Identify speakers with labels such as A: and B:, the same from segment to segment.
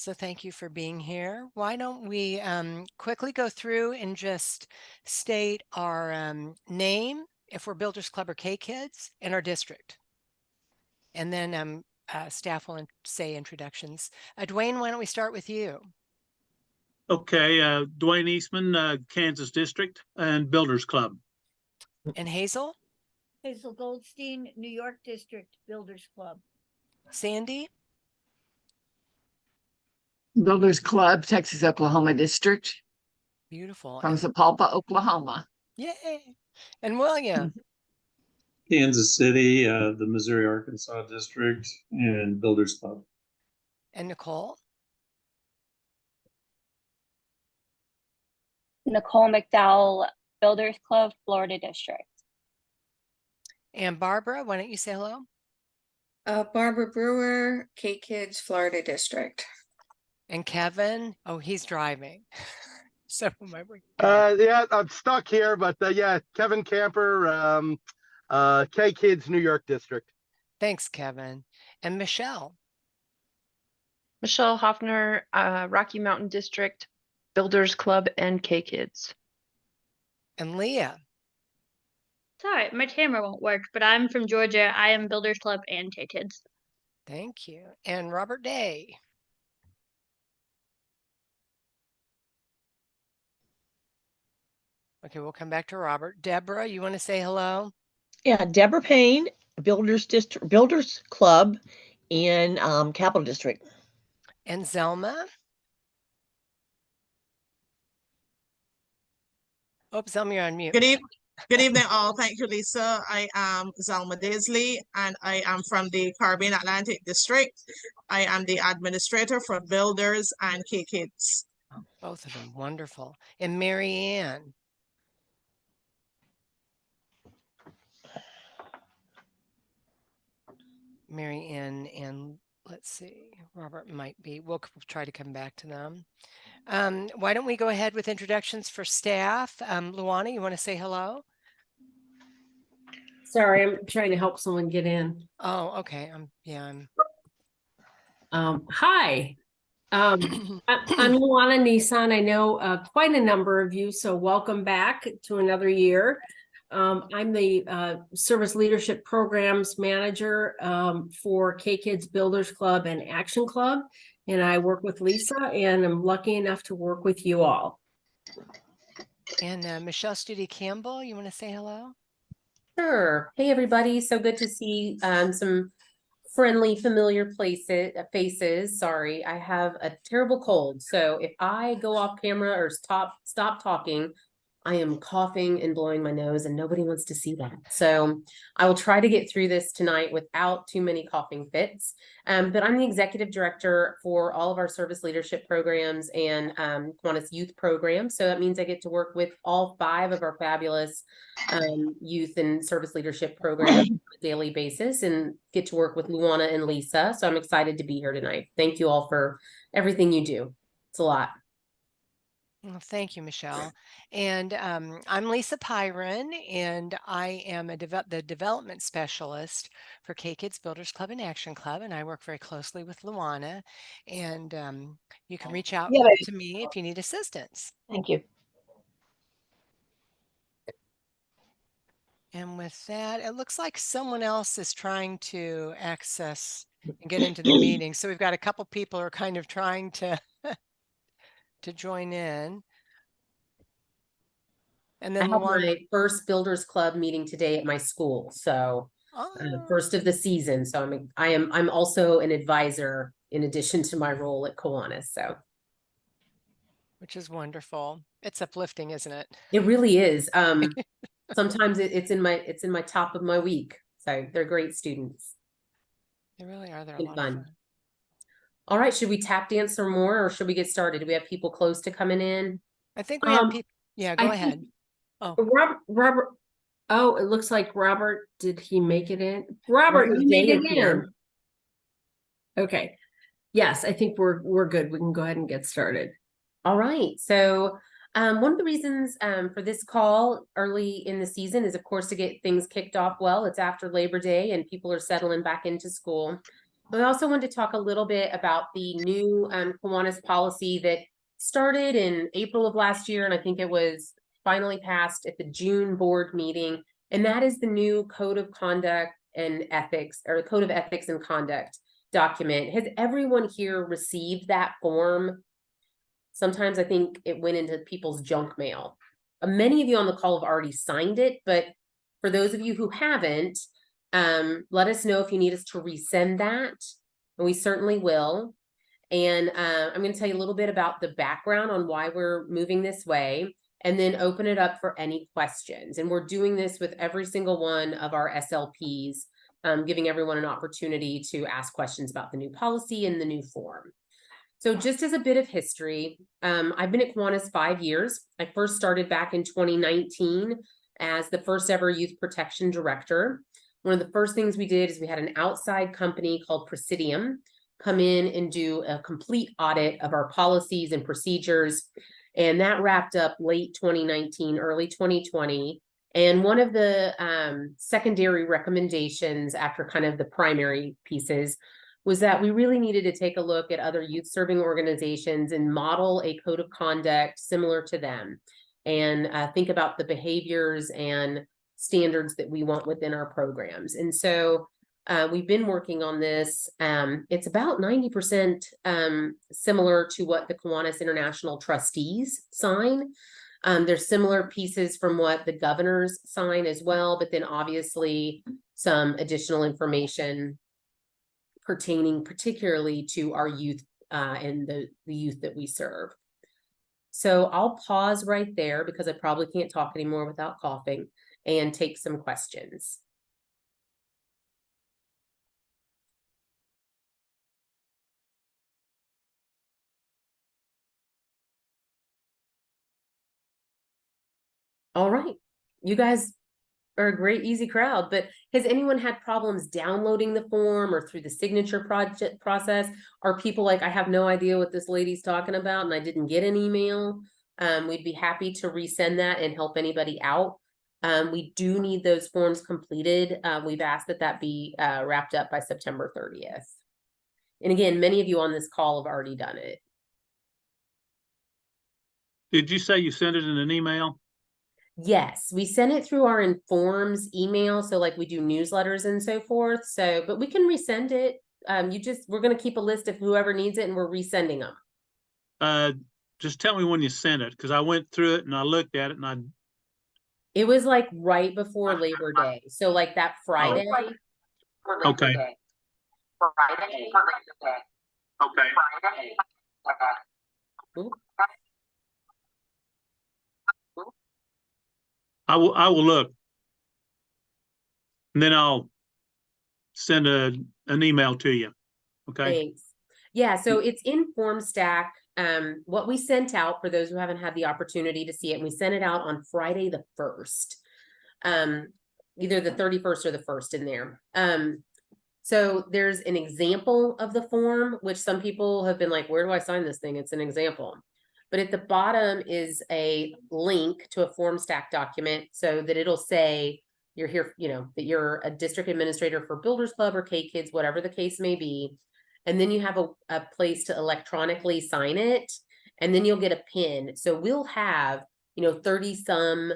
A: So thank you for being here. Why don't we quickly go through and just state our name, if we're Builders Club or KKids, and our district. And then staff will say introductions. Dwayne, why don't we start with you?
B: Okay, Dwayne Eastman, Kansas District and Builders Club.
A: And Hazel?
C: Hazel Goldstein, New York District, Builders Club.
A: Sandy?
D: Builders Club, Texas, Oklahoma District.
A: Beautiful.
D: From Sapulpa, Oklahoma.
A: Yay. And William?
E: Kansas City, the Missouri Arkansas District, and Builders Club.
A: And Nicole?
F: Nicole McDowell, Builders Club, Florida District.
A: And Barbara, why don't you say hello?
G: Barbara Brewer, KKids, Florida District.
A: And Kevin? Oh, he's driving. So
H: yeah, I'm stuck here, but yeah, Kevin Camper, KKids, New York District.
A: Thanks, Kevin. And Michelle?
I: Michelle Hoffner, Rocky Mountain District, Builders Club, and KKids.
A: And Leah?
J: Sorry, my camera won't work, but I'm from Georgia. I am Builders Club and KKids.
A: Thank you. And Robert Day? Okay, we'll come back to Robert. Deborah, you want to say hello?
K: Yeah, Deborah Payne, Builders Club in Capital District.
A: And Zelma? Oh, Zelma, you're on mute.
L: Good evening, all. Thank you, Lisa. I am Zelma Daisley, and I am from the Caribbean Atlantic District. I am the administrator for Builders and KKids.
A: Both of them, wonderful. And Mary Ann? Mary Ann and let's see, Robert might be, we'll try to come back to them. Why don't we go ahead with introductions for staff? Luana, you want to say hello?
M: Sorry, I'm trying to help someone get in.
A: Oh, okay.
M: Hi. I'm Luana Nissan. I know quite a number of you, so welcome back to another year. I'm the Service Leadership Programs Manager for KKids Builders Club and Action Club, and I work with Lisa, and I'm lucky enough to work with you all.
A: And Michelle Studi Campbell, you want to say hello?
N: Sure. Hey, everybody. So good to see some friendly, familiar faces. Sorry, I have a terrible cold. So if I go off camera or stop talking, I am coughing and blowing my nose, and nobody wants to see that. So I will try to get through this tonight without too many coughing fits. But I'm the executive director for all of our service leadership programs and Kiwanis youth program. So that means I get to work with all 5 of our fabulous youth and service leadership programs on a daily basis, and get to work with Luana and Lisa. So I'm excited to be here tonight. Thank you all for everything you do. It's a lot.
A: Well, thank you, Michelle. And I'm Lisa Pyron, and I am the development specialist for KKids Builders Club and Action Club, and I work very closely with Luana. And you can reach out to me if you need assistance.
N: Thank you.
A: And with that, it looks like someone else is trying to access and get into the meeting. So we've got a couple people who are kind of trying to join in. And then
N: I have my first Builders Club meeting today at my school. So first of the season. So I'm also an advisor in addition to my role at Kiwanis. So
A: which is wonderful. It's uplifting, isn't it?
N: It really is. Sometimes it's in my top of my week. So they're great students.
A: They really are. They're a lot of fun.
N: All right, should we tap dance some more, or should we get started? Do we have people close to coming in?
A: I think we have people. Yeah, go ahead.
M: Oh, Robert. Oh, it looks like Robert. Did he make it in? Robert, you made it in. Okay. Yes, I think we're good. We can go ahead and get started.
N: All right. So one of the reasons for this call early in the season is, of course, to get things kicked off well. It's after Labor Day and people are settling back into school. I also wanted to talk a little bit about the new Kiwanis policy that started in April of last year, and I think it was finally passed at the June board meeting. And that is the new Code of Conduct and Ethics, or Code of Ethics and Conduct document. Has everyone here received that form? Sometimes I think it went into people's junk mail. Many of you on the call have already signed it, but for those of you who haven't, let us know if you need us to resend that, and we certainly will. And I'm going to tell you a little bit about the background on why we're moving this way, and then open it up for any questions. And we're doing this with every single one of our SLPs, giving everyone an opportunity to ask questions about the new policy and the new form. So just as a bit of history, I've been at Kiwanis 5 years. I first started back in 2019 as the first ever youth protection director. One of the first things we did is we had an outside company called Presidium come in and do a complete audit of our policies and procedures. And that wrapped up late 2019, early 2020. And one of the secondary recommendations after kind of the primary pieces was that we really needed to take a look at other youth serving organizations and model a code of conduct similar to them, and think about the behaviors and standards that we want within our programs. And so we've been working on this. It's about 90% similar to what the Kiwanis International Trustees sign. There's similar pieces from what the governors sign as well, but then obviously some additional information pertaining particularly to our youth and the youth that we serve. So I'll pause right there because I probably can't talk anymore without coughing, and take some questions. All right, you guys are a great, easy crowd, but has anyone had problems downloading the form or through the signature project process? Are people like, I have no idea what this lady's talking about and I didn't get an email? We'd be happy to resend that and help anybody out. We do need those forms completed. We've asked that that be wrapped up by September 30th. And again, many of you on this call have already done it.
B: Did you say you sent it in an email?
N: Yes, we send it through our informs email. So like we do newsletters and so forth. So, but we can resend it. We're going to keep a list of whoever needs it and we're resending them.
B: Just tell me when you sent it, because I went through it and I looked at it and
N: It was like right before Labor Day. So like that Friday.
B: Oh. Okay.
N: Friday.
B: Okay.
N: Ooh.
B: I will look. And then I'll send an email to you. Okay.
N: Thanks. Yeah, so it's in FormStack. What we sent out, for those who haven't had the opportunity to see it, we sent it out on Friday the 1st. Either the 31st or the 1st in there. So there's an example of the form, which some people have been like, where do I sign this thing? It's an example. But at the bottom is a link to a FormStack document so that it'll say you're here, that you're a district administrator for Builders Club or KKids, whatever the case may be. And then you have a place to electronically sign it, and then you'll get a pin. So we'll have, 30 some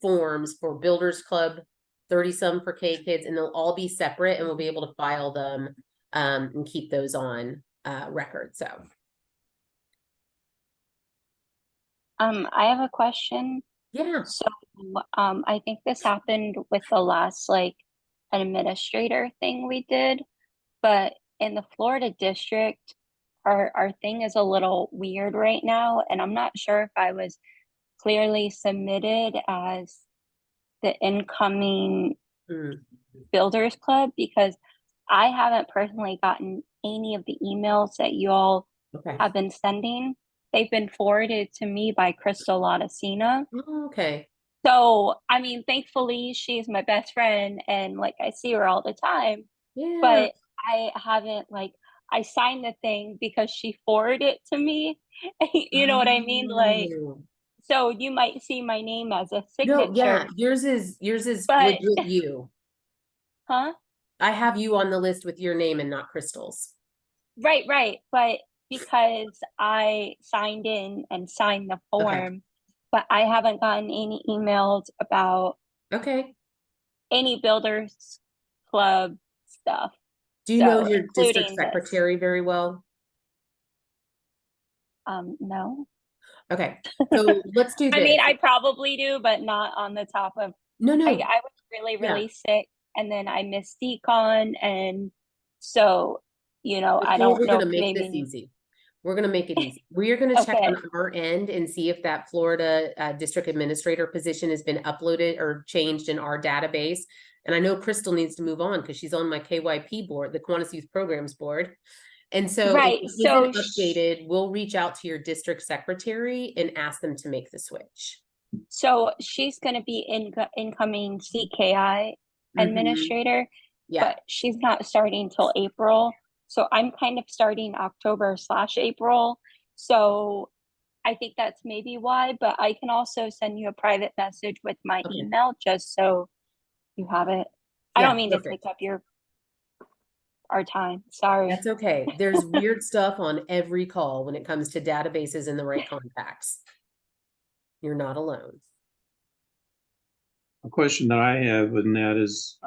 N: forms for Builders Club, 30 some for KKids, and they'll all be separate, and we'll be able to file them and keep those on record. So.
F: I have a question.
N: Yeah.
F: So, I think this happened with the last administrator thing we did, but in the Florida district, our thing is a little weird right now, and I'm not sure if I was clearly submitted as the incoming Builders Club, because I haven't personally gotten any of the emails that you all have been sending. They've been forwarded to me by Crystal Laudacina.
N: Oh, okay.
F: So, I mean, thankfully, she's my best friend, and I see her all the time.
N: Yeah.
F: But I haven't I signed the thing because she forwarded it to me. You know what I mean? So you might see my name as a signature.
N: No, yeah, yours is
F: but,
N: legit you.
F: Huh?
N: I have you on the list with your name and not Crystal's.
F: Right, but because I signed in and signed the form, but I haven't gotten any emails about
N: Okay.
F: any builders club stuff.
N: Do you know
F: So,
N: your district
F: including this.
N: secretary very well?
F: No.
N: Okay, so let's do this.
F: I mean, I probably do, but not on the top of.
N: No.
F: I was really sick, and then I missed decon, and so I don't
N: We're
F: know
N: gonna
F: if
N: make this
F: maybe.
N: easy. We're gonna make it easy. We're gonna check on
F: Okay.
N: our end and see if that Florida district administrator position has been uploaded or changed in our database. And I know Crystal needs to move on because she's on my KYP board, the Kiwanis Youth Programs Board. And so
F: Right,
N: if it
F: so
N: isn't updated, we'll reach out to your district secretary and ask them to make the switch.
F: So she's going to be incoming CKI administrator,
N: Yeah.
F: but she's not starting till April. So I'm kind of starting October/April. So I think that's maybe why, but I can also send you a private message with my email just so you have it. I
N: Yeah,
F: don't mean to
N: perfect.
F: take up our time. Sorry.
N: That's okay. There's weird stuff on every call when it comes to databases and the right contacts. You're not alone.
E: A question that I have in that is,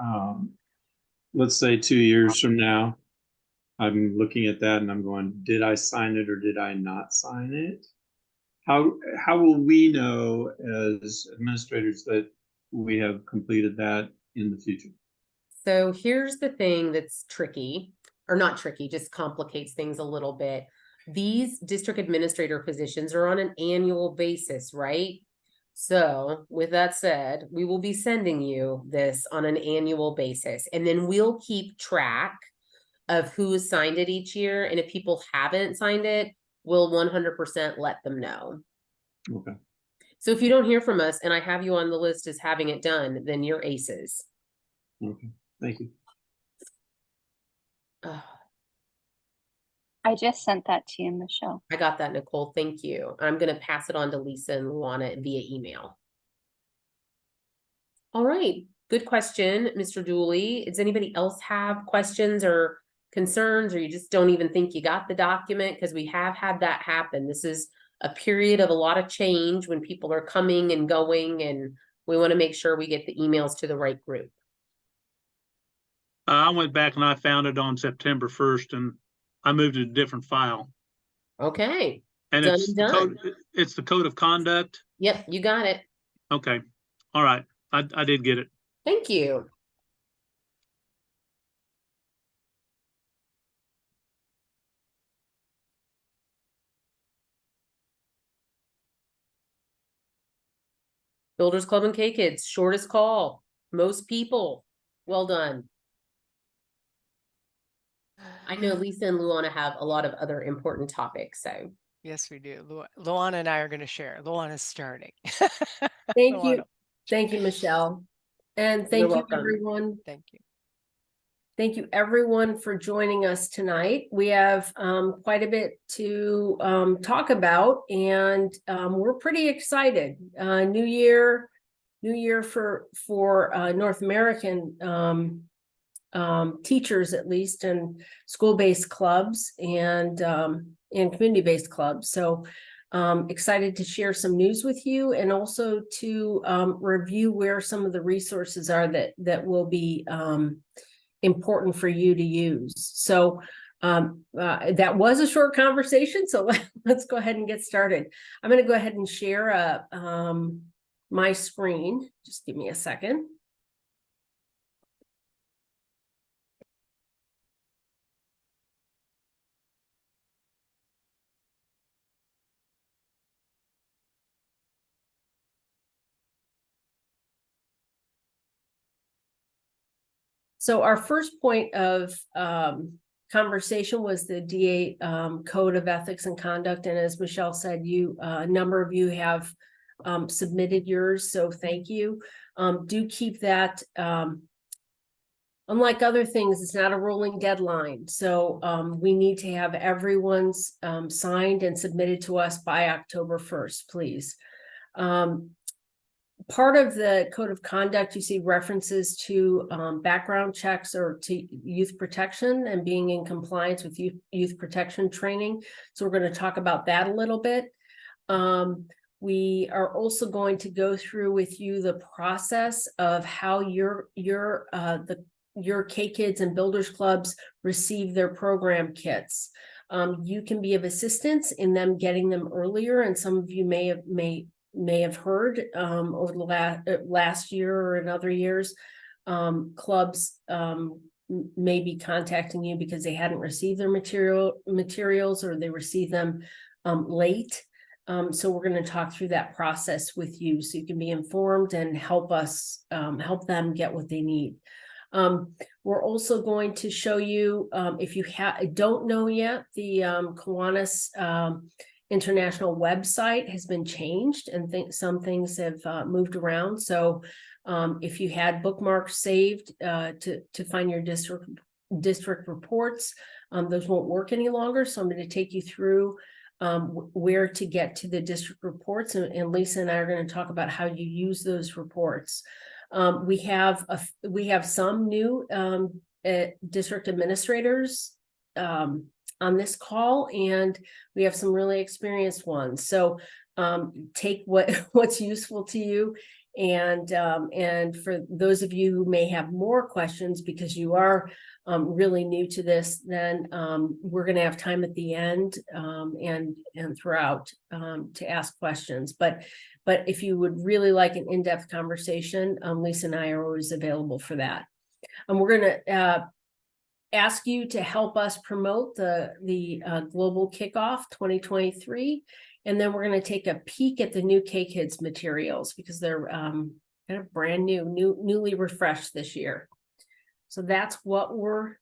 E: let's say 2 years from now, I'm looking at that and I'm going, did I sign it or did I not sign it? How will we know as administrators that we have completed that in the future?
N: So here's the thing that's tricky, or not tricky, just complicates things a little bit. These district administrator positions are on an annual basis, right? So with that said, we will be sending you this on an annual basis, and then we'll keep track of who has signed it each year. And if people haven't signed it, we'll 100% let them know.
E: Okay.
N: So if you don't hear from us and I have you on the list as having it done, then you're aces.
E: Okay. Thank you.
F: I just sent that to you, Michelle.
N: I got that, Nicole. Thank you. I'm going to pass it on to Lisa and Luana via email. All right. Good question, Mr. Dooley. Does anybody else have questions or concerns, or you just don't even think you got the document? Because we have had that happen. This is a period of a lot of change when people are coming and going, and we want to make sure we get the emails to the right group.
B: I went back and I found it on September 1st and I moved it to a different file.
N: Okay.
B: And
N: Done
B: it's
N: and
B: the
N: done.
B: it's the code of conduct.
N: Yep, you got it.
B: Okay. All right. I did get it.
N: Thank you. Builders Club and KKids, shortest call, most people. Well done. I know Lisa and Luana have a lot of other important topics, so.
A: Yes, we do. Luana and I are going to share. Luana's starting.
M: Thank you. Thank you, Michelle. And thank
N: You're
M: you,
N: welcome.
M: everyone.
A: Thank you.
M: Thank you, everyone, for joining us tonight. We have quite a bit to talk about, and we're pretty excited. New year for North American teachers, at least, and school-based clubs and community-based clubs. So excited to share some news with you, and also to review where some of the resources are that will be important for you to use. So that was a short conversation, so let's go ahead and get started. I'm going to go ahead and share my screen. Just give me a second. So our first point of conversation was the DA Code of Ethics and Conduct. And as Michelle said, a number of you have submitted yours, so thank you. Do keep that. Unlike other things, it's not a rolling deadline. So we need to have everyone's signed and submitted to us by October 1st, please. part of the code of conduct, you see references to background checks or to youth protection and being in compliance with youth protection training. So we're going to talk about that a little bit. We are also going to go through with you the process of how your KKids and Builders Clubs receive their program kits. You can be of assistance in them getting them earlier, and some of you may have heard over the last year or in other years, clubs may be contacting you because they hadn't received their materials or they received them late. So we're going to talk through that process with you so you can be informed and help help them get what they need. We're also going to show you, if you don't know yet, the Kiwanis International website has been changed and some things have moved around. So if you had bookmarks saved to find your district reports, those won't work any longer. So I'm going to take you through where to get to the district reports, and Lisa and I are going to talk about how you use those reports. We have some new district administrators on this call, and we have some really experienced ones. So take what's useful to you, and for those of you who may have more questions because you are really new to this, then we're going to have time at the end and throughout to ask questions. But if you would really like an in-depth conversation, Lisa and I are always available for that. And we're going to ask you to help us promote the Global Kickoff 2023. And then we're going to take a peek at the new KKids materials because they're kind of brand newly refreshed this year. So that's what we're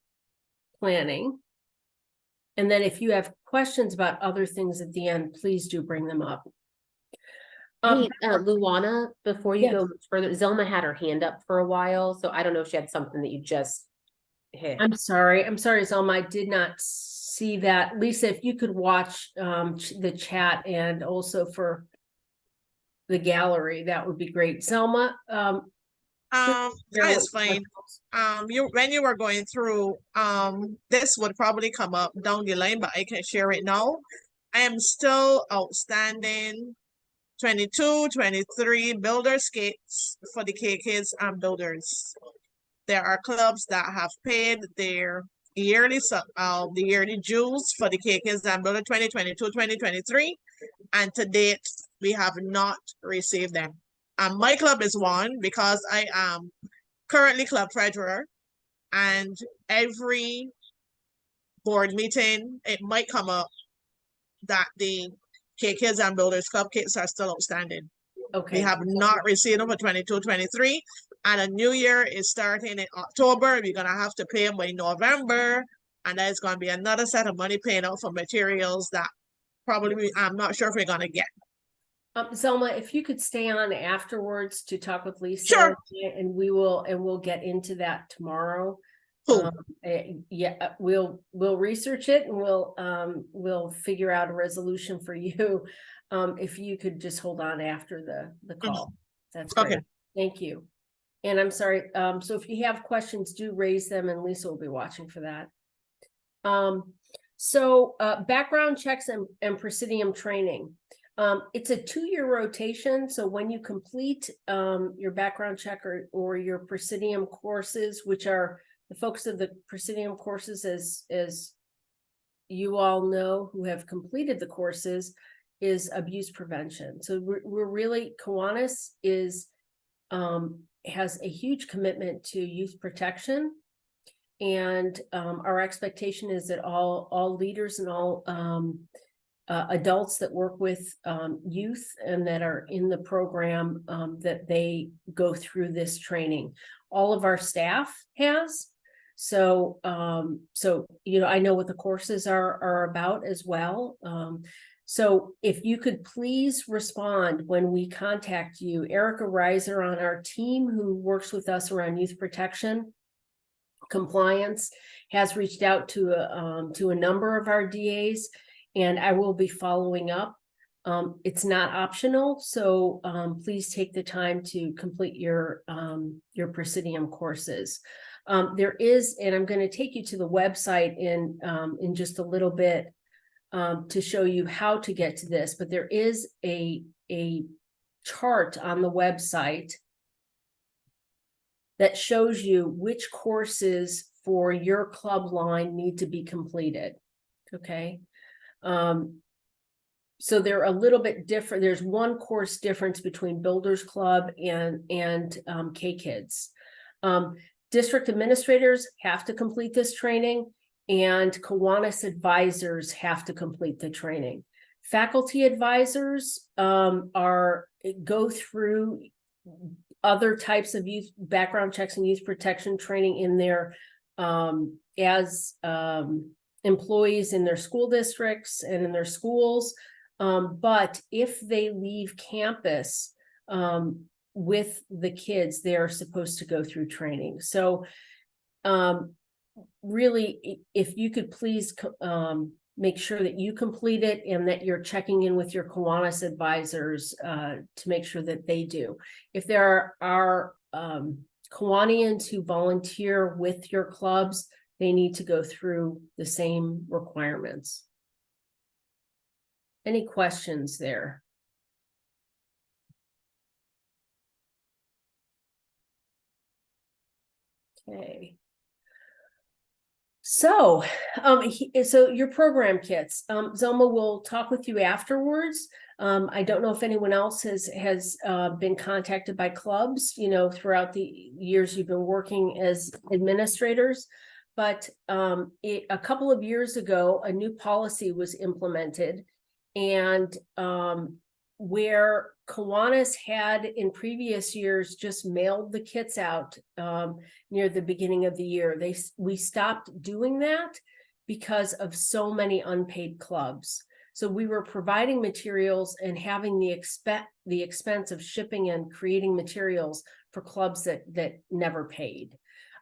M: planning. And then if you have questions about other things at the end, please do bring them up.
N: Hey, Luana, before you
M: Yes.
N: go much further, Zelma had her hand up for a while, so I don't know if she had something that you just hit.
M: I'm sorry, Zelma, I did not see that. Lisa, if you could watch the chat and also for the gallery, that would be great. Zelma,
L: That is fine. When you were going through, this would probably come up down the line, but I can share it now. I am still outstanding 22, 23 builders kits for the KKids and builders. There are clubs that have paid their yearly dues for the KKids and builder 2022, 2023, and to date we have not received them. My club is one because I am currently club treasurer, and every board meeting it might come up that the KKids and Builders Club kits are still outstanding.
M: Okay.
L: We have not received them for 22, 23, and a new year is starting in October. We're gonna have to pay them by November, and there's gonna be another set of money paying out for materials that probably I'm not sure if we're gonna get.
M: Zelma, if you could stay on afterwards to talk with Lisa,
L: sure,
M: and we'll get into that tomorrow.
L: Cool.
M: Yeah, we'll research it and we'll figure out a resolution for you. If you could just hold on after the call, that's great.
L: Okay.
M: Thank you. And I'm sorry. So if you have questions, do raise them, and Lisa will be watching for that. So background checks and Presidium training. It's a 2-year rotation. So when you complete your background check or your Presidium courses, which are the focus of the Presidium courses, as you all know who have completed the courses, is abuse prevention. So we're really, Kiwanis has a huge commitment to youth protection. And our expectation is that all leaders and all adults that work with youth and that are in the program, that they go through this training. All of our staff has. So, I know what the courses are about as well. So if you could please respond when we contact you. Erica Reiser on our team, who works with us around youth protection compliance, has reached out to a number of our DAs, and I will be following up It's not optional, so please take the time to complete your Presidium courses. There is, and I'm going to take you to the website in just a little bit to show you how to get to this, but there is a chart on the website that shows you which courses for your club line need to be completed. Okay. So they're a little bit different. There's one course difference between Builders Club and KKids. District administrators have to complete this training, and Kiwanis advisors have to complete the training. Faculty advisors go through other types of youth background checks and youth protection training in their as employees in their school districts and in their schools. But if they leave campus with the kids, they are supposed to go through training. So really, if you could please make sure that you complete it and that you're checking in with your Kiwanis advisors to make sure that they do. If there are Kiwanians who volunteer with your clubs, they need to go through the same requirements. Any questions there? Okay. So, so your program kits, Zelma will talk with you afterwards. I don't know if anyone else has been contacted by clubs, throughout the years you've been working as administrators, but a couple of years ago, a new policy was implemented, and where Kiwanis had in previous years just mailed the kits out near the beginning of the year. We stopped doing that because of so many unpaid clubs. So we were providing materials and having the expense of shipping and creating materials for clubs that never paid.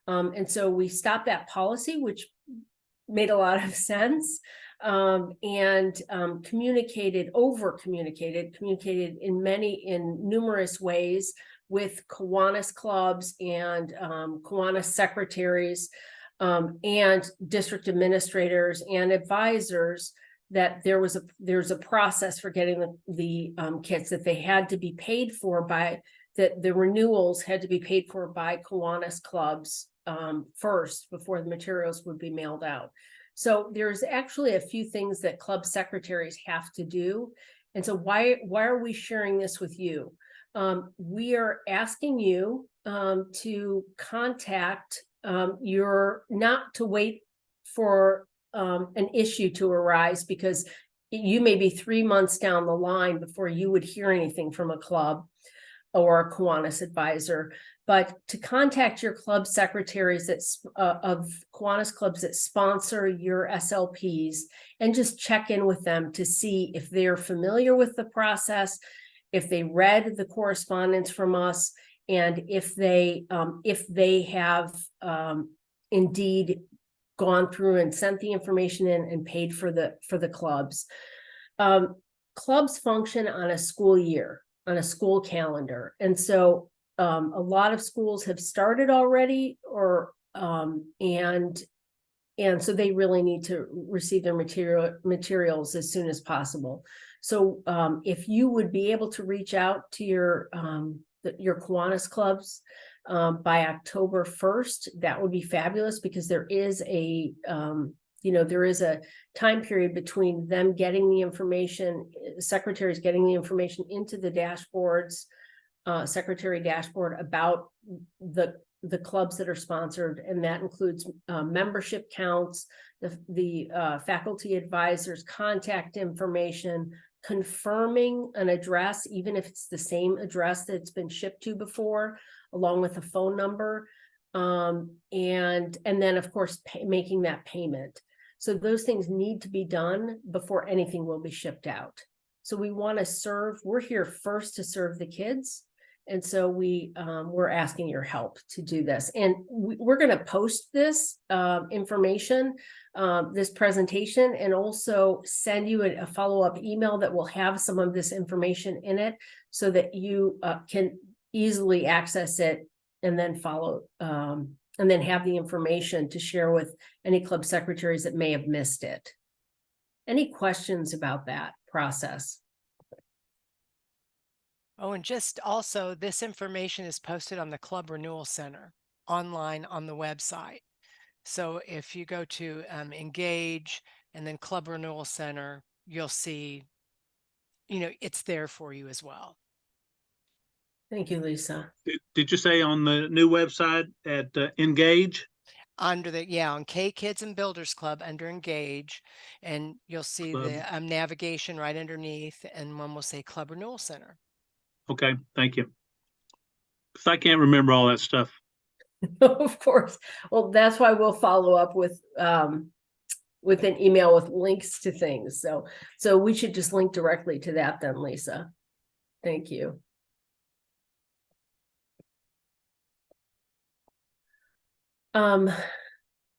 M: And so we stopped that policy, which made a lot of sense. And communicated in numerous ways with Kiwanis clubs and Kiwanis secretaries and district administrators and advisors that there's a process for getting the kits, that they had to be paid for by that the renewals had to be paid for by Kiwanis clubs first before the materials would be mailed out. So there's actually a few things that club secretaries have to do. And so why are we sharing this with you? We are asking you to contact not to wait for an issue to arise, because you may be 3 months down the line before you would hear anything from a club or a Kiwanis advisor, but to contact your club secretaries of Kiwanis clubs that sponsor your SLPs and just check in with them to see if they're familiar with the process, if they read the correspondence from us, and if they have indeed gone through and sent the information in and paid for the clubs. Clubs function on a school year, on a school calendar. And so a lot of schools have started already, and so they really need to receive their materials as soon as possible. So if you would be able to reach out to your Kiwanis clubs by October 1st, that would be fabulous, because there is a time period between them getting the information, secretaries getting the information into the dashboards, secretary dashboard about the clubs that are sponsored, and that includes membership counts, the faculty advisors' contact information, confirming an address, even if it's the same address that it's been shipped to before, along with a phone number, and then of course making that payment. So those things need to be done before anything will be shipped out. So we want to we're here first to serve the kids, And so we're asking your help to do this. And we're going to post this information, this presentation, and also send you a follow-up email that will have some of this information in it so that you can easily access it and then follow and then have the information to share with any club secretaries that may have missed it. Any questions about that process?
A: Oh, and just also, this information is posted on the Club Renewal Center online on the website. So if you go to Engage and then Club Renewal Center, you'll see, it's there for you as well.
M: Thank you, Lisa.
B: Did you say on the new website at Engage?
A: On KKids and Builders Club under Engage, and you'll see
B: Club.
A: the navigation right underneath, and one will say Club Renewal Center.
B: Okay, thank you. Because I can't remember all that stuff.
M: Of course. Well, that's why we'll follow up with an email with links to things. So we should just link directly to that then, Lisa. Thank you.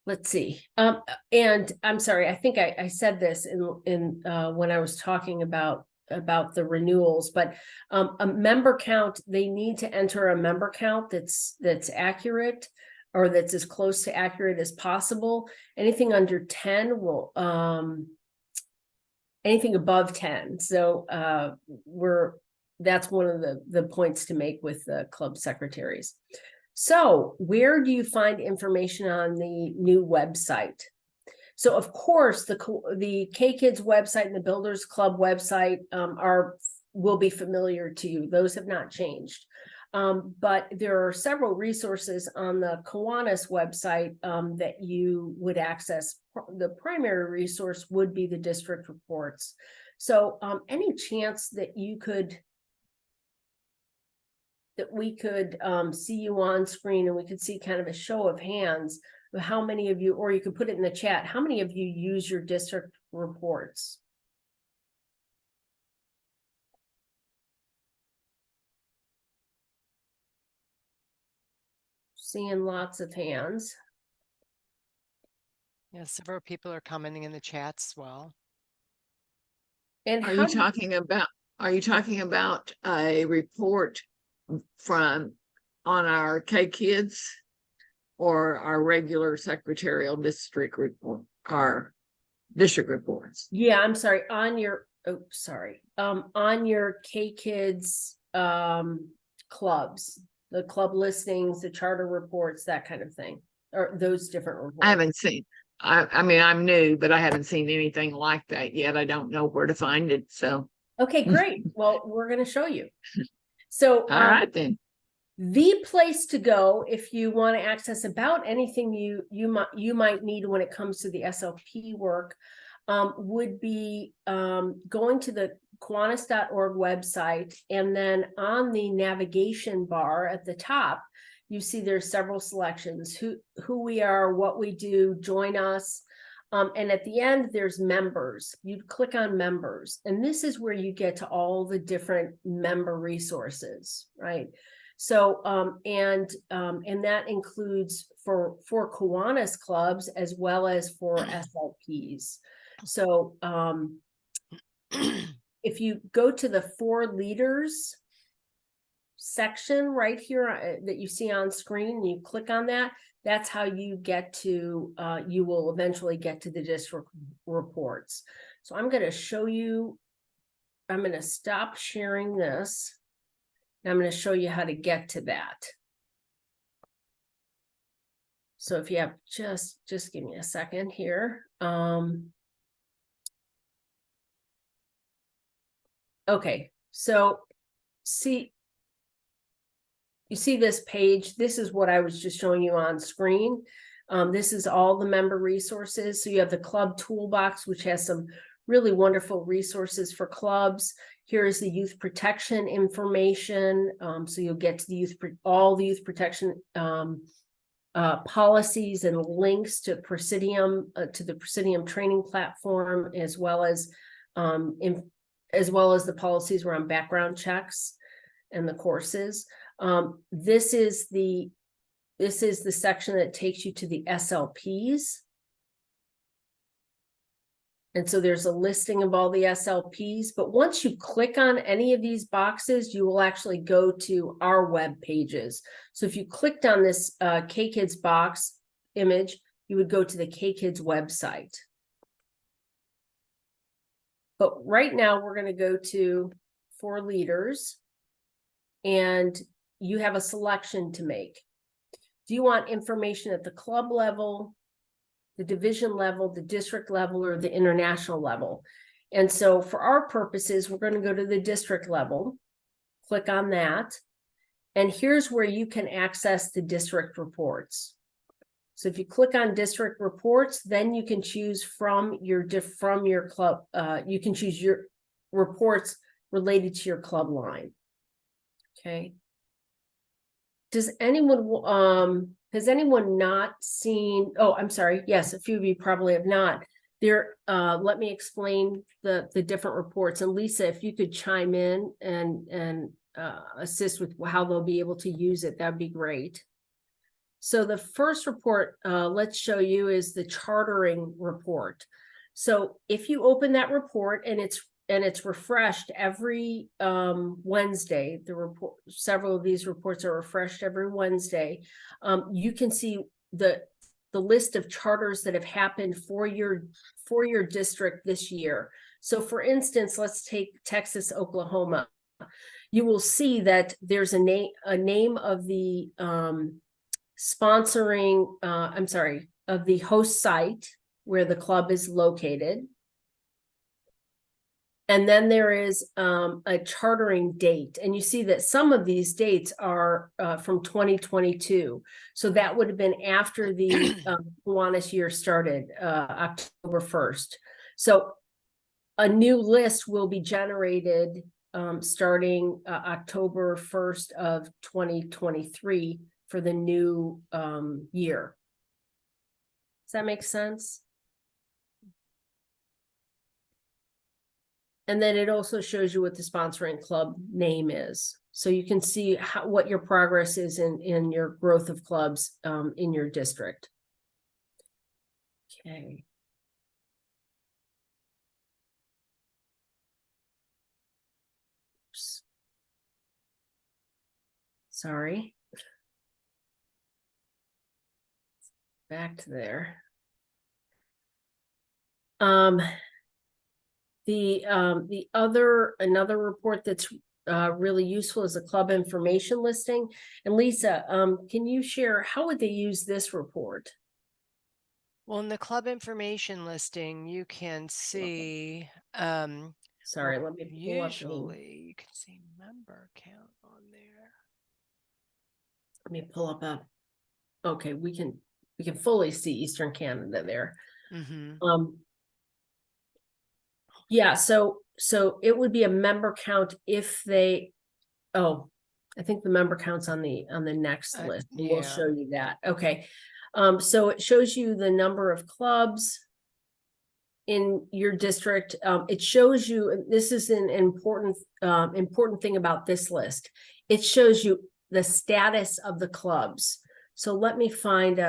M: Let's see. And I'm sorry, I think I said this in when I was talking about the renewals, but a member count, they need to enter a member count that's accurate, or that's as close to accurate as possible. Anything under 10 will anything above 10. So that's one of the points to make with the club secretaries. So where do you find information on the new website? So of course, the KKids website and the Builders Club website will be familiar to you. Those have not changed. But there are several resources on the Kiwanis website that you would access. The primary resource would be the district reports. So any chance that we could see you on screen and we could see kind of a show of hands of how many of you, or you could put it in the chat, how many of you use your district reports? Seeing lots of hands.
A: Yes, several people are commenting in the chats as well.
M: And
D: Are you talking about a report from on our KKids or our regular secretarial district report, our district reports?
M: Yeah, I'm sorry. On your on your KKids clubs, the club listings, the charter reports, that kind of thing, or those different reports.
D: I haven't seen. I mean, I'm new, but I haven't seen anything like that yet. I don't know where to find it. So
M: okay, great. Well, we're going to show you. So
D: all right then.
M: The place to go if you want to access about anything you might need when it comes to the SLP work would be going to the Kiwanis.org website, and then on the navigation bar at the top, you see there's several selections: who we are, what we do, join us. And at the end, there's members. You click on members, and this is where you get to all the different member resources, right? So, and that includes for Kiwanis clubs as well as for SLPs. So, if you go to the For Leaders section right here that you see on screen, and you click on that, that's how you get to, you will eventually get to the district reports. So I'm going to show you, I'm going to stop sharing this. I'm going to show you how to get to that. So if you have just give me a second here. Okay, so you see this page. This is what I was just showing you on screen. This is all the member resources. So you have the club toolbox, which has some really wonderful resources for clubs. Here is the youth protection information. So you'll get to all the youth protection policies and links to Presidium, to the Presidium training platform, as well as the policies around background checks. and the courses. This is the section that takes you to the SLPs. And so there's a listing of all the SLPs, but once you click on any of these boxes, you will actually go to our web pages. So if you clicked on this KKids box image, you would go to the KKids website. But right now we're going to go to for leaders, and you have a selection to make. Do you want information at the club level, the division level, the district level, or the international level? And so for our purposes, we're going to go to the district level, click on that, and here's where you can access the district reports. So if you click on district reports, then you can choose from your club, you can choose your reports related to your club line. Okay. Has anyone not seen, oh, I'm sorry. Yes, a few of you probably have not. There, let me explain the different reports. And Lisa, if you could chime in and assist with how they'll be able to use it, that'd be great. So the first report, let's show you, is the chartering report. So if you open that report and it's refreshed every Wednesday, several of these reports are refreshed every Wednesday. You can see the list of charters that have happened for your district this year. So for instance, let's take Texas, Oklahoma. You will see that there's a name of the sponsoring, of the host site where the club is located. And then there is a chartering date. And you see that some of these dates are from 2022. So that would have been after the Kiwanis year started, October 1st. So a new list will be generated starting October 1st of 2023 for the new year. Does that make sense? And then it also shows you what the sponsoring club name is. So you can see what your progress is in your growth of clubs in your district. Okay. Oops. Sorry. Back to there. Another report that's really useful is a club information listing. And Lisa, can you share how would they use this report?
A: Well, in the club information listing, you can see
M: sorry, let me pull up
A: usually you can see member count on there.
M: Let me pull up okay, we can fully see Eastern Canada there.
A: Mm-hmm.
M: Yeah, so it would be a member count if they, I think the member count's on the next list.
A: Yeah.
M: We'll show you that. Okay. So it shows you the number of clubs in your district. It shows you, this is an important thing about this list. It shows you the status of the clubs. So let me find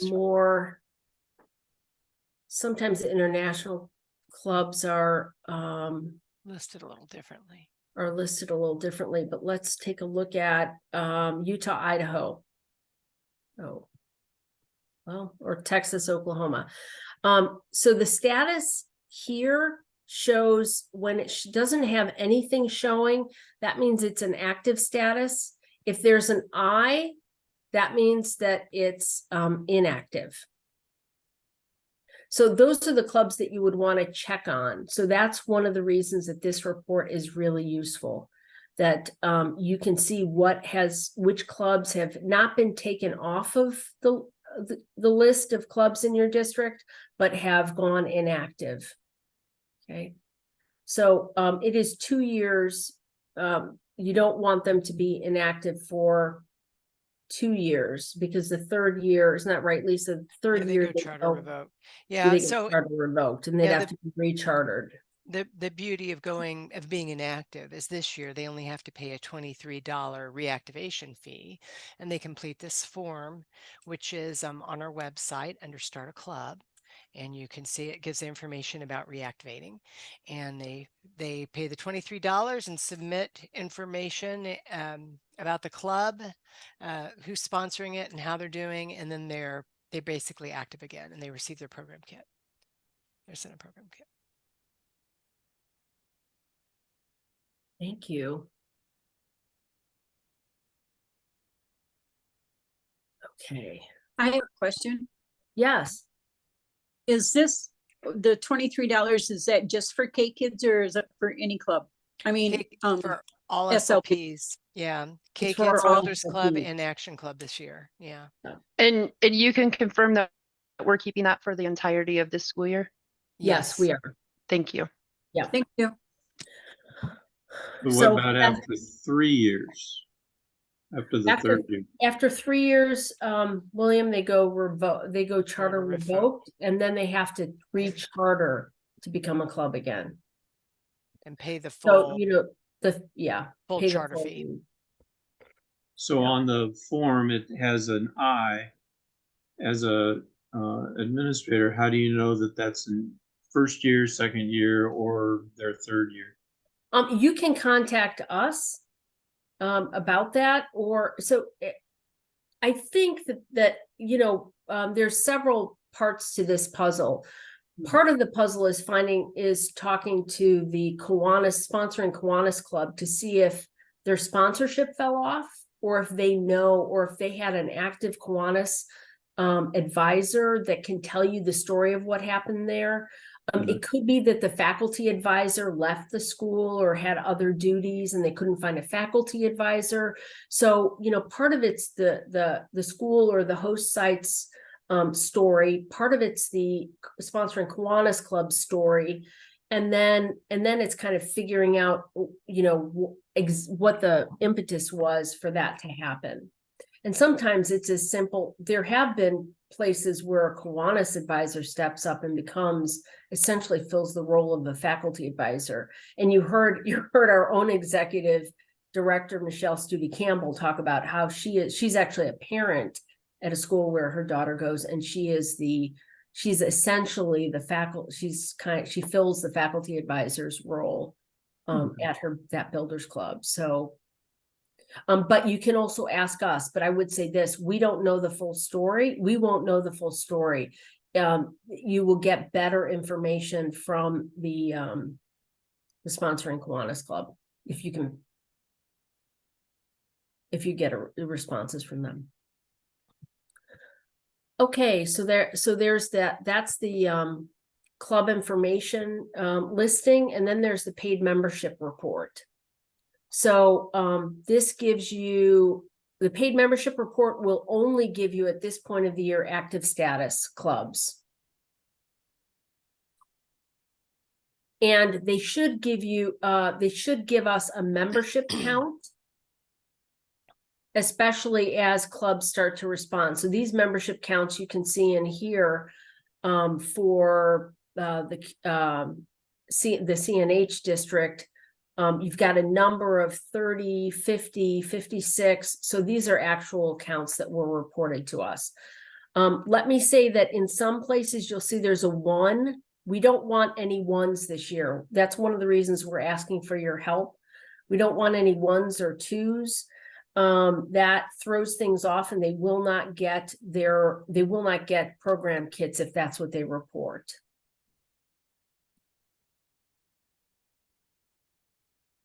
M: more. Sometimes the international clubs are
A: listed a little differently.
M: But let's take a look at Utah, Idaho. Oh, well, or Texas, Oklahoma. So the status here shows when it doesn't have anything showing, that means it's an active status. If there's an I, that means that it's inactive. So those are the clubs that you would want to check on. So that's one of the reasons that this report is really useful, that you can see which clubs have not been taken off of the list of clubs in your district, but have gone inactive. Okay. So it is 2 years. You don't want them to be inactive for 2 years, because the third year, isn't that right, Lisa? The third year
A: they go charter revoked. Yeah,
M: so charter revoked, and they'd have to be rechartered.
A: the beauty of being inactive is this year they only have to pay a $23 reactivation fee, and they complete this form, which is on our website under Start a Club, and you can see it gives the information about reactivating, and they pay the $23 and submit information about the club, who's sponsoring it and how they're doing, and then they're basically active again, and they receive their program kit. They're sent a program kit.
M: Thank you. Okay.
O: I have a question.
M: Yes.
O: Is this the $23? Is that just for KKids or is it for any club? I mean,
A: for all
O: SLP.
A: SLPs. Yeah.
O: It's for
A: KKids
O: all
A: Builders Club
O: SLPs.
A: and Action Club this year. Yeah.
I: And you can confirm that we're keeping that for the entirety of this school year?
M: Yes, we are.
I: Thank you.
M: Yeah.
O: Thank you.
E: But what
M: So
E: about after 3 years? After the
M: after,
E: third year?
M: after 3 years, William, they go charter
A: revoke.
M: revoked, and then they have to re-charter to become a club again.
A: And pay the
M: So,
A: full,
M: you know,
A: full
M: pay the
A: charter
M: full
A: fee.
E: So on the form, it has an I. As a administrator, how do you know that that's in first year, second year, or their third year?
M: You can contact us about that, or so I think that you know, there's several parts to this puzzle. Part of the puzzle is talking to the sponsoring Kiwanis Club to see if their sponsorship fell off, or if they know, or if they had an active Kiwanis advisor that can tell you the story of what happened there. It could be that the faculty advisor left the school or had other duties and they couldn't find a faculty advisor. So, you know, part of it's the school or the host site's story, part of it's the sponsoring Kiwanis Club story. And then it's kind of figuring out, you know, what the impetus was for that to happen. And sometimes it's as simple. There have been places where a Kiwanis advisor steps up and essentially fills the role of the faculty advisor. And you heard our own executive director, Michelle Stubbe Campbell, talk about how she's actually a parent at a school where her daughter goes, and she's essentially the faculty. She fills the faculty advisor's role at that Builders Club. So. But you can also ask us, but I would say this, we don't know the full story. We won't know the full story. You will get better information from the sponsoring Kiwanis Club if you get responses from them. Okay, so there's that's the club information listing, and then there's the paid membership report. So this gives you, the paid membership report will only give you at this point of the year active status clubs. And they should give us a membership count, especially as clubs start to respond. So these membership counts you can see in here for the CNH district. You've got a number of 30, 50, 56. So these are actual counts that were reported to us. Let me say that in some places you'll see there's a 1. We don't want any 1s this year. That's one of the reasons we're asking for your help. We don't want any 1s or 2s. That throws things off, and they will not get program kits if that's what they report.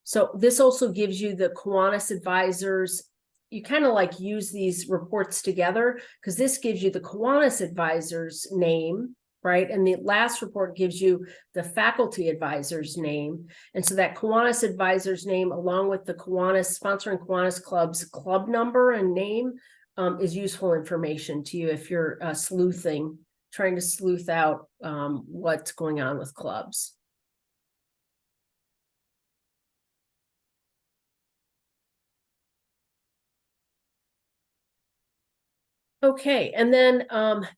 M: So this also gives you the Kiwanis advisors. You kind of like use these reports together because this gives you the Kiwanis advisor's name, right? And the last report gives you the faculty advisor's name. And so that Kiwanis advisor's name, along with the sponsoring Kiwanis Club's club number and name, is useful information to you if you're trying to sleuth out what's going on with clubs. Okay, and then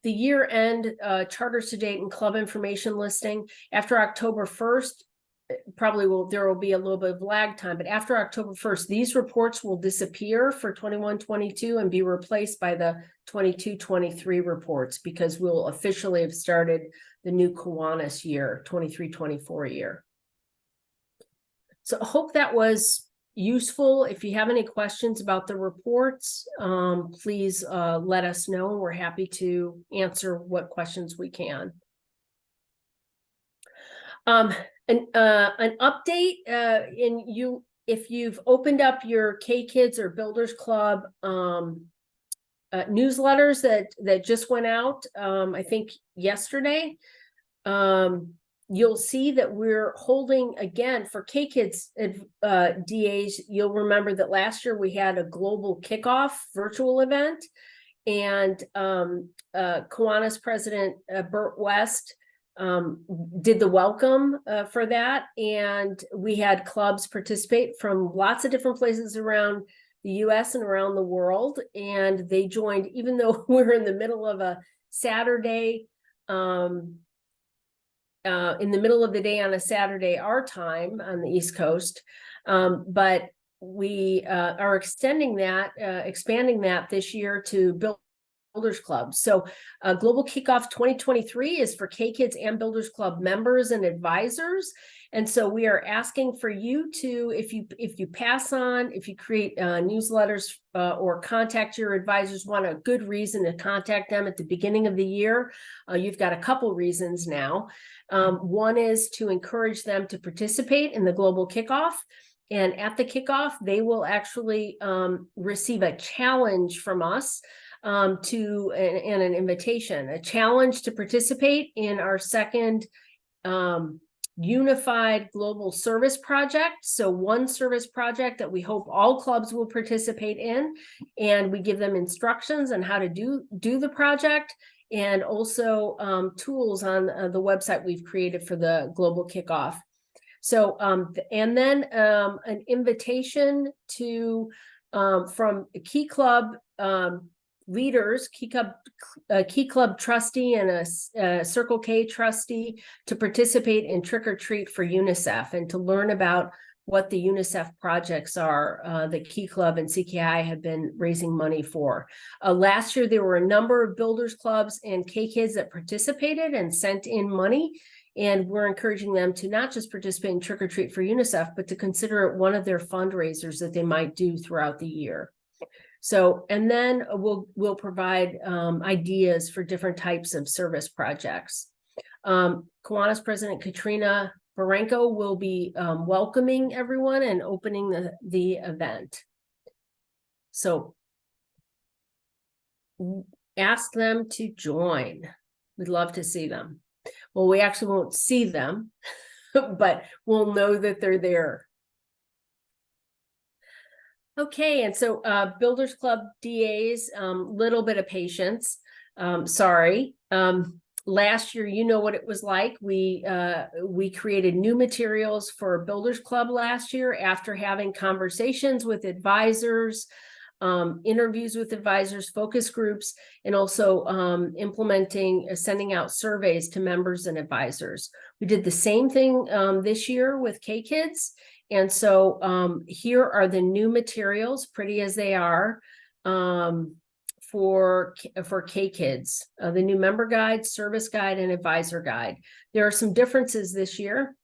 M: the year-end charters to date and club information listing. After October 1st, there will be a little bit of lag time, but after October 1st, these reports will disappear for 21-22 and be replaced by the 22-23 reports, because we'll officially have started the new Kiwanis year, 23-24 year. So I hope that was useful. If you have any questions about the reports, please let us know. We're happy to answer what questions we can. An update if you've opened up your KKids or Builders Club newsletters that just went out, I think yesterday, you'll see that we're holding again for KKids DAs. You'll remember that last year we had a global kickoff virtual event, and Kiwanis President Burt West did the welcome for that, and we had clubs participate from lots of different places around the US and around the world, and they joined, even though we're in the middle of a Saturday, in the middle of the day on a Saturday, our time on the East Coast. But we are expanding that this year to Builders Club. So Global Kickoff 2023 is for KKids and Builders Club members and advisors. And so we are asking for you to, if you pass on, if you create newsletters or contact your advisors, want a good reason to contact them at the beginning of the year, you've got a couple reasons now. One is to encourage them to participate in the Global Kickoff. And at the kickoff, they will actually receive a challenge from us and an invitation, a challenge to participate in our second unified global service project. So one service project that we hope all clubs will participate in, and we give them instructions on how to do the project, and also tools on the website we've created for the global kickoff. So and then an invitation to from Key Club leaders, Key Club trustee and a Circle K trustee, to participate in Trick or Treat for UNICEF and to learn about what the UNICEF projects are that Key Club and CKI have been raising money for. Last year, there were a number of Builders Clubs and KKids that participated and sent in money. And we're encouraging them to not just participate in Trick or Treat for UNICEF, but to consider it one of their fundraisers that they might do throughout the year. So, and then we'll provide ideas for different types of service projects. Kiwanis President Katrina Barenko will be welcoming everyone and opening the event. So ask them to join. We'd love to see them. Well, we actually won't see them, but we'll know that they're there. Okay, and so Builders Club DAs, little bit of patience. Sorry. Last year, you know what it was like. We created new materials for Builders Club last year after having conversations with advisors, interviews with advisors, focus groups, and also sending out surveys to members and advisors. We did the same thing this year with KKids. And so here are the new materials, pretty as they are, for KKids, the new member guide, service guide, and advisor guide. There are some differences this year.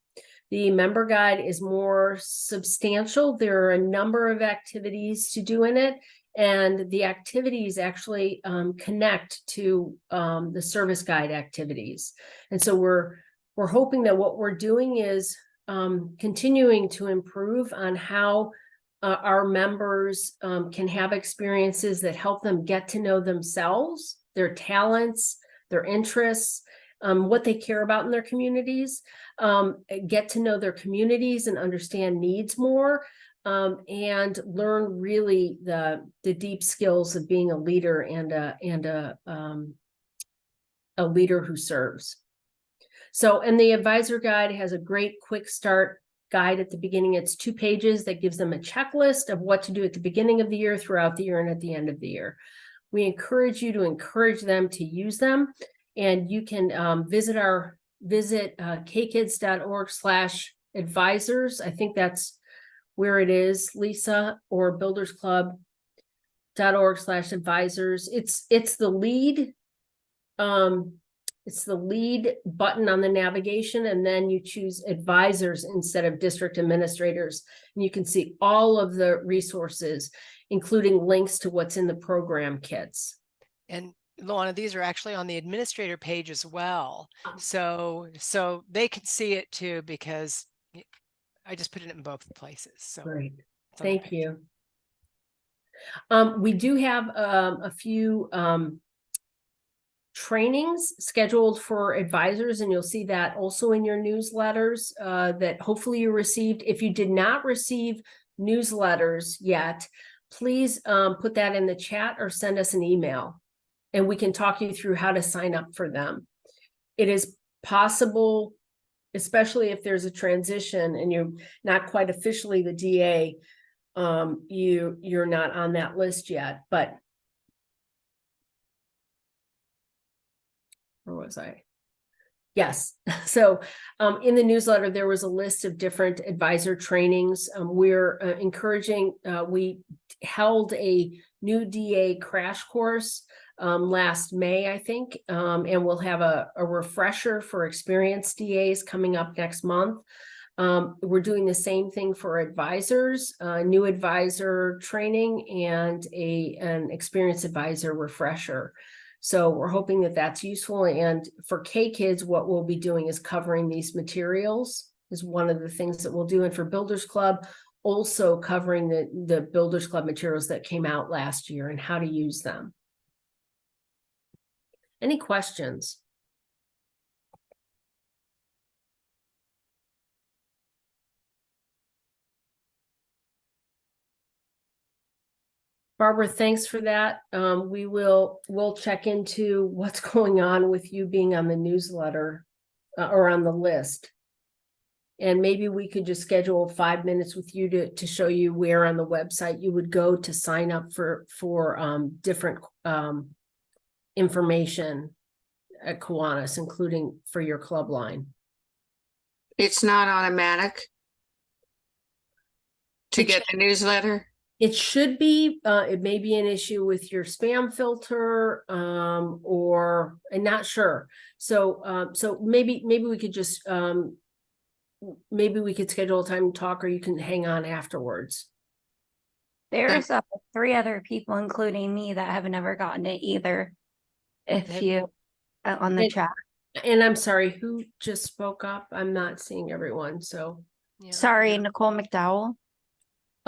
M: The member guide is more substantial. There are a number of activities to do in it, and the activities actually connect to the service guide activities. And so we're hoping that what we're doing is continuing to improve on how our members can have experiences that help them get to know themselves, their talents, their interests, what they care about in their communities, get to know their communities and understand needs more, and learn really the deep skills of being a leader and a leader who serves. So, and the advisor guide has a great quick start guide at the beginning. It's 2 pages that gives them a checklist of what to do at the beginning of the year, throughout the year, and at the end of the year. We encourage you to encourage them to use them, and you can visit kkids.org/ advisors. I think that's where it is, Lisa, or buildersclub.org/advisors. It's the lead. It's the lead button on the navigation, and then you choose advisors instead of district administrators. And you can see all of the resources, including links to what's in the program kits.
A: And Luana, these are actually on the administrator page as well. So they can see it too, because I just put it in both places. So
M: Great.
A: it's on the
M: Thank
A: page.
M: you. We do have a few trainings scheduled for advisors, and you'll see that also in your newsletters that hopefully you received. If you did not receive newsletters yet, please put that in the chat or send us an email, and we can talk you through how to sign up for them. It is possible, especially if there's a transition and you're not quite officially the DA, you're not on that list yet, but where was I? Yes. So in the newsletter, there was a list of different advisor trainings. We're encouraging, we held a new DA crash course last May, I think, and we'll have a refresher for experienced DAs coming up next month. We're doing the same thing for advisors, new advisor training and an experienced advisor refresher. So we're hoping that that's useful. And for KKids, what we'll be doing is covering these materials is one of the things that we'll do. And for Builders Club, also covering the Builders Club materials that came out last year and how to use them. Any questions? Barbara, thanks for that. We'll check into what's going on with you being on the newsletter or on the list. And maybe we could just schedule 5 minutes with you to show you where on the website you would go to sign up for different information at Kiwanis, including for your club line.
D: It's not automatic to get the newsletter?
M: It should be. It may be an issue with your spam filter, or I'm not sure. So, so maybe we could just maybe we could schedule a time to talk, or you can hang on afterwards.
F: There's 3 other people, including me, that have never gotten it either. If you on the chat.
M: And I'm sorry, who just spoke up? I'm not seeing everyone. So
F: sorry, Nicole McDowell.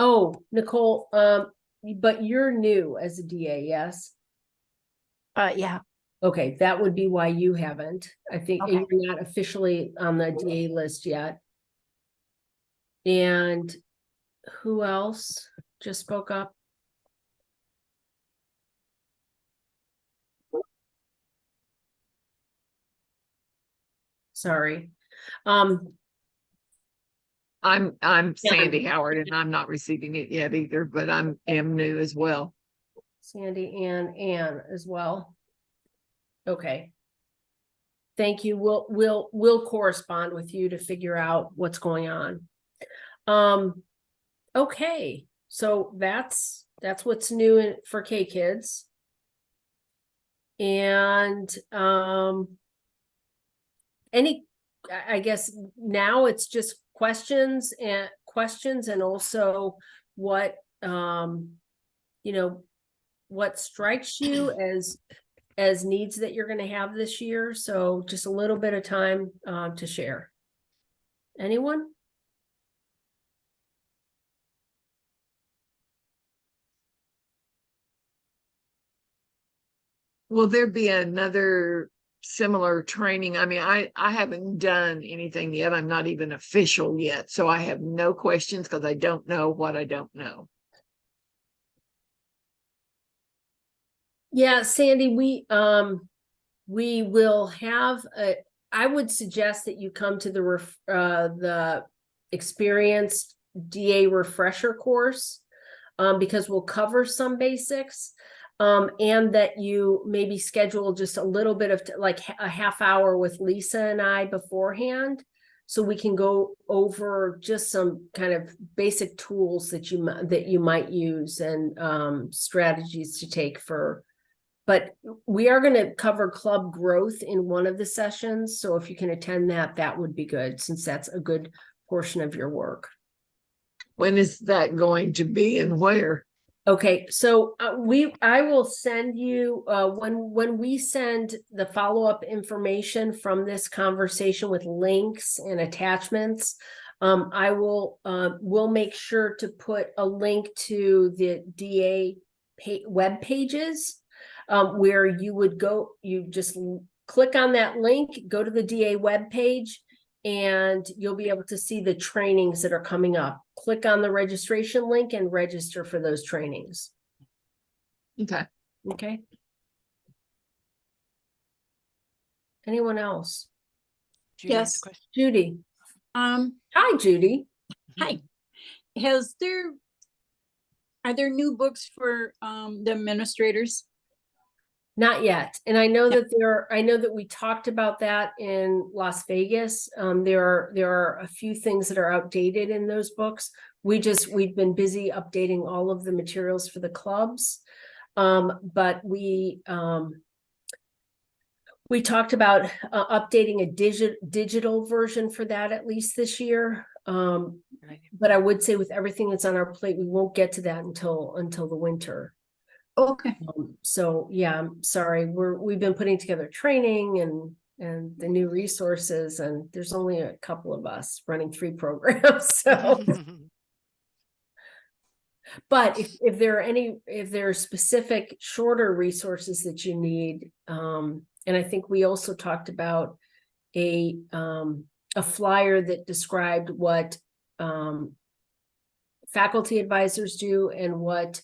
M: Oh, Nicole, but you're new as a DA, yes?
F: Yeah.
M: Okay, that would be why you haven't. I think
F: Okay.
M: you're not officially on the DA list yet. And who else just spoke up? Sorry.
D: I'm Sandy Howard, and I'm not receiving it yet either, but am new as well.
M: Sandy and Ann as well. Okay. Thank you. We'll correspond with you to figure out what's going on. Okay. So that's what's new for KKids. And I guess now it's just questions and also what what strikes you as needs that you're going to have this year. So just a little bit of time to share. Anyone?
D: Will there be another similar training? I mean, I haven't done anything yet. I'm not even official yet. So I have no questions because I don't know what I don't know.
M: Yeah, Sandy, we will have I would suggest that you come to the experienced DA refresher course because we'll cover some basics. And that you maybe schedule just a little bit of like a half hour with Lisa and I beforehand, so we can go over just some kind of basic tools that you might use and strategies to take for. But we are going to cover club growth in one of the sessions. So if you can attend that, that would be good, since that's a good portion of your work.
D: When is that going to be and where?
M: Okay, so I will send you when we send the follow-up information from this conversation with links and attachments. I will we'll make sure to put a link to the DA web pages. Where you would go, you just click on that link, go to the DA webpage, and you'll be able to see the trainings that are coming up. Click on the registration link and register for those trainings.
D: Okay.
M: Okay. Anyone else?
A: Judy has a
O: Yes.
A: question.
M: Judy. Hi, Judy.
O: Hi. Are there new books for the administrators?
M: Not yet. And I know that I know that we talked about that in Las Vegas. There are a few things that are outdated in those books. We've been busy updating all of the materials for the clubs. But we talked about updating a digital version for that at least this year. But I would say with everything that's on our plate, we won't get to that until the winter.
O: Okay.
M: So yeah, I'm sorry. We've been putting together training and the new resources, and there's only a couple of us running 3 programs. So, but if there are specific shorter resources that you need, and I think we also talked about a flyer that described what faculty advisors do and what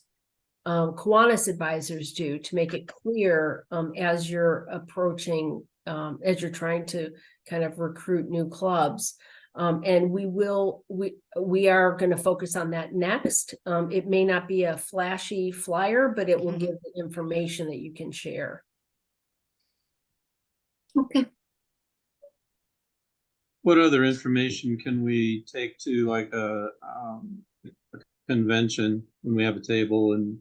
M: Kiwanis advisors do, to make it clear as you're approaching, as you're trying to kind of recruit new clubs. And we are going to focus on that next. It may not be a flashy flyer, but it will give the information that you can share.
O: Okay.
E: What other information can we take to like a convention when we have a table and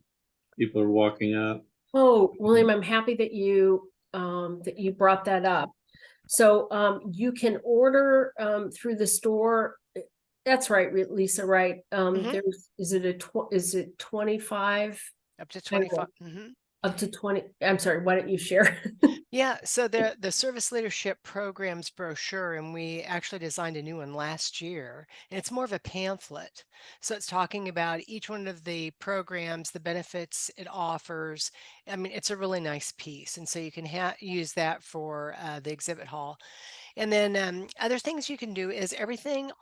E: people are walking up?
M: Oh, William, I'm happy that you brought that up. So you can order through the store. That's right, Lisa, right? Is it 25?
A: Up to 25.
M: Up to 20. I'm sorry, why don't you share?
A: Yeah, so the Service Leadership Programs brochure, and we actually designed a new one last year, and it's more of a pamphlet. So it's talking about each one of the programs, the benefits it offers. I mean, it's a really nice piece, and so you can use that for the exhibit hall. And then other things you can do is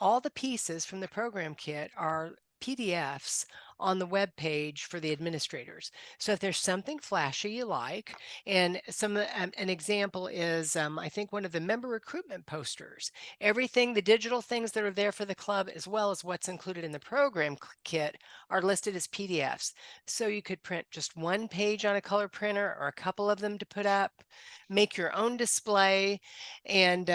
A: all the pieces from the program kit are PDFs on the web page for the administrators. So if there's something flashy you like, and an example is I think one of the member recruitment posters, the digital things that are there for the club, as well as what's included in the program kit, are listed as PDFs. So you could print just one page on a color printer or a couple of them to put up, make your own display, and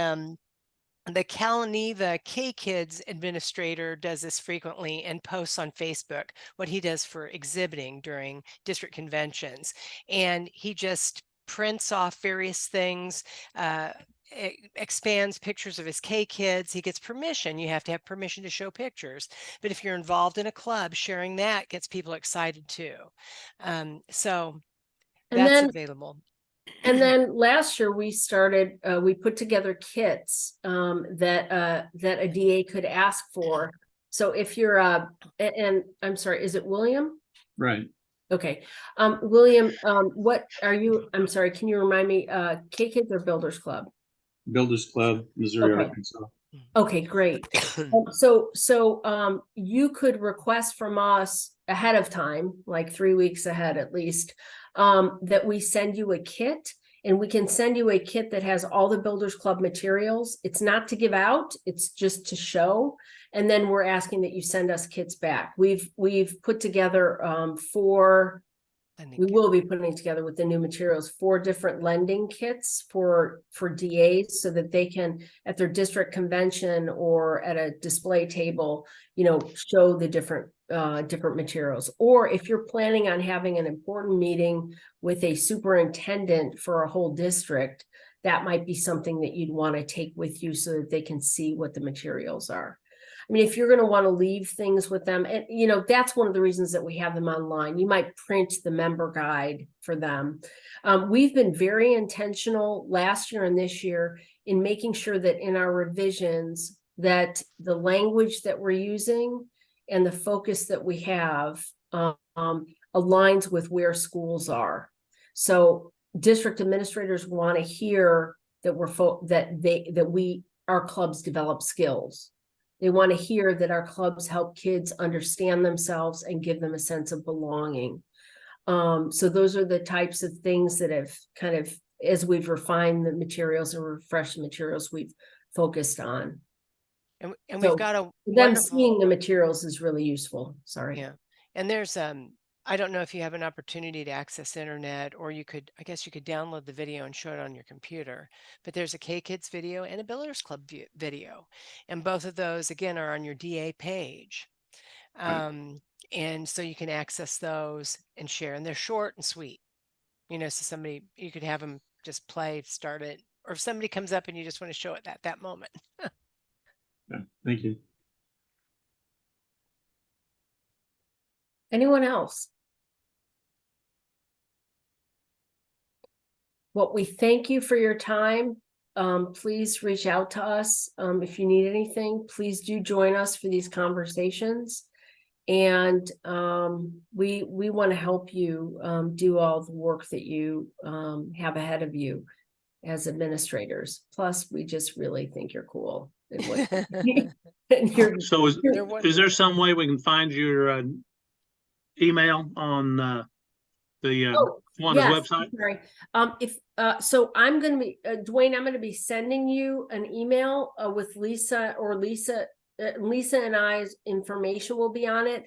A: the KKids administrator does this frequently and posts on Facebook what he does for exhibiting during district conventions. And he just prints off various things, expands pictures of his KKids. He gets permission. You have to have permission to show pictures. But if you're involved in a club, sharing that gets people excited too. So that's available.
M: And then last year we put together kits that a DA could ask for. So if you're and I'm sorry, is it William?
E: Right.
M: Okay. William, what are you? I'm sorry, can you remind me, KKids or Builders Club?
E: Builders Club, Missouri,
M: Okay.
E: Arkansas.
M: Okay, great. So you could request from us ahead of time, like 3 weeks ahead at least, that we send you a kit, and we can send you a kit that has all the Builders Club materials. It's not to give out, it's just to show. And then we're asking that you send us kits back. We've put together 4
A: Lending
M: we
A: kit.
M: will be putting together with the new materials 4 different lending kits for DAs so that they can at their district convention or at a display table, you know, show the different materials. Or if you're planning on having an important meeting with a superintendent for a whole district, that might be something that you'd want to take with you so that they can see what the materials are. I mean, if you're going to want to leave things with them, and you know, that's one of the reasons that we have them online. You might print the member guide for them. We've been very intentional last year and this year in making sure that in our revisions that the language that we're using and the focus that we have aligns with where schools are. So district administrators want to hear that our clubs develop skills. They want to hear that our clubs help kids understand themselves and give them a sense of belonging. So those are the types of things that have kind of, as we've refined the materials and refreshed the materials, we've focused on.
A: And
M: So
A: we've got a
M: them
A: wonderful,
M: seeing the materials is really useful. Sorry.
A: yeah. And there's I don't know if you have an opportunity to access internet, or I guess you could download the video and show it on your computer, but there's a KKids video and a Builders Club video. And both of those, again, are on your DA page. And so you can access those and share, and they're short and sweet. You know, so you could have them just play, start it, or if somebody comes up and you just want to show it that moment.
E: Yeah, thank you.
M: Anyone else? Well, we thank you for your time. Please reach out to us. If you need anything, please do join us for these conversations. And we want to help you do all the work that you have ahead of you as administrators. Plus, we just really think you're cool.
B: So is there some way we can find your email on the Kiwanis website?
M: Sorry. So I'm going to be Dwayne. I'm going to be sending you an email with Lisa and I's information will be on it.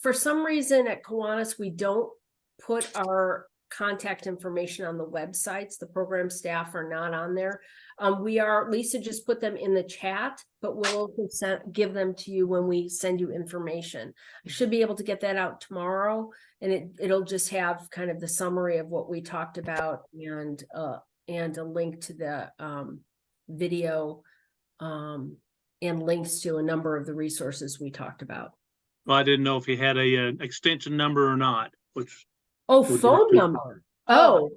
M: For some reason at Kiwanis, we don't put our contact information on the websites. The program staff are not on there. Lisa just put them in the chat, but we'll give them to you when we send you information. I should be able to get that out tomorrow, and it'll just have kind of the summary of what we talked about and a link to the video and links to a number of the resources we talked about.
B: Well, I didn't know if you had a extension number or not, which.
M: Phone number. Do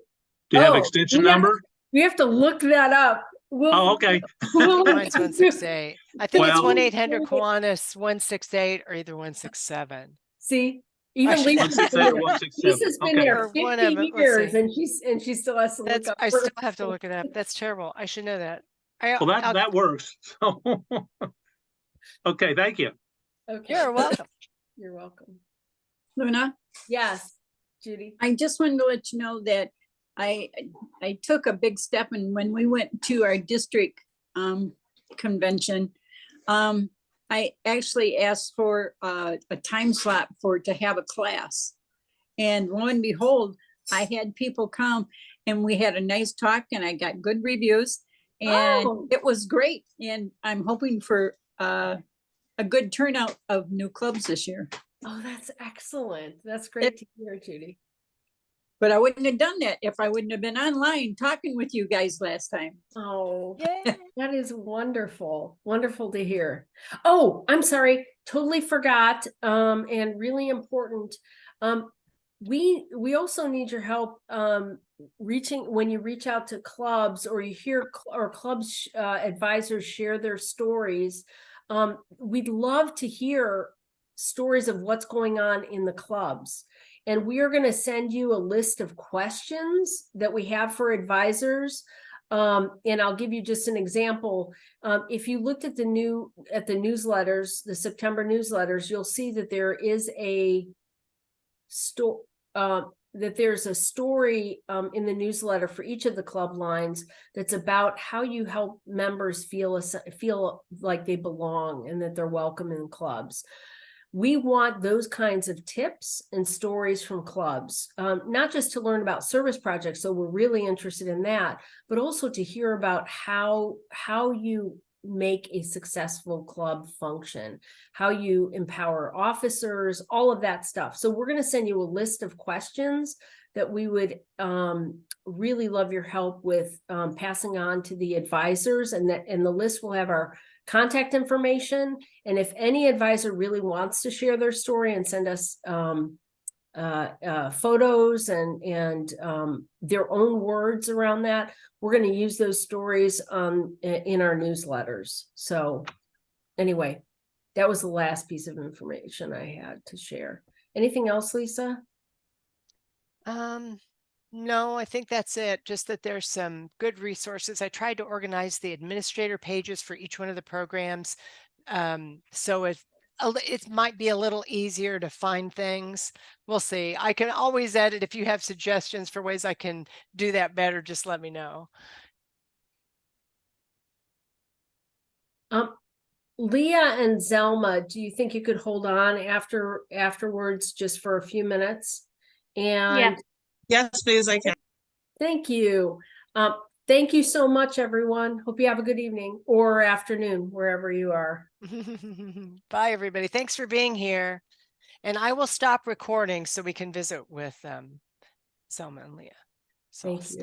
B: you have extension number?
M: We have to look that up.
B: Okay.
A: Mine's 168. I think it's 1-800-Kiwanis 168 or either 167.
M: See, even Lisa's been there 50 years, and she still has to look up.
A: I still have to look it up. That's terrible. I should know that.
B: That works. Okay, thank you.
M: Okay.
A: You're welcome.
M: You're welcome.
O: Luna?
M: Yes, Judy.
O: I just wanted to let you know that I took a big step, and when we went to our district convention, I actually asked for a time slot to have a class. And lo and behold, I had people come and we had a nice talk and I got good reviews and it was great. And I'm hoping for a good turnout of new clubs this year.
M: Oh, that's excellent. That's great to hear, Judy.
O: But I wouldn't have done that if I wouldn't have been online talking with you guys last time.
M: Oh, that is wonderful. Wonderful to hear. Oh, I'm sorry. Totally forgot. And really important. We also need your help when you reach out to clubs or you hear or clubs advisors share their stories. We'd love to hear stories of what's going on in the clubs. And we are going to send you a list of questions that we have for advisors. And I'll give you just an example. If you looked at the newsletters, the September newsletters, you'll see that there is a story in the newsletter for each of the club lines that's about how you help members feel like they belong and that they're welcome in clubs. we want those kinds of tips and stories from clubs, not just to learn about service projects. So we're really interested in that, but also to hear about how you make a successful club function, how you empower officers, all of that stuff. So we're going to send you a list of questions that we would really love your help with passing on to the advisors, and the list will have our contact information. And if any advisor really wants to share their story and send us photos and their own words around that, we're going to use those stories in our newsletters. So anyway, that was the last piece of information I had to share. Anything else, Lisa?
A: No, I think that's it. Just that there's some good resources. I tried to organize the administrator pages for each one of the programs. So it might be a little easier to find things. We'll see. I can always edit. If you have suggestions for ways I can do that better, just let me know.
M: Leah and Zelma, do you think you could hold on afterwards just for a few minutes? And
L: Yes, please, I can.
M: thank you. Thank you so much, everyone. Hope you have a good evening or afternoon, wherever you are.
A: Bye, everybody. Thanks for being here. And I will stop recording so we can visit with Zelma and Leah. So
M: Thank you.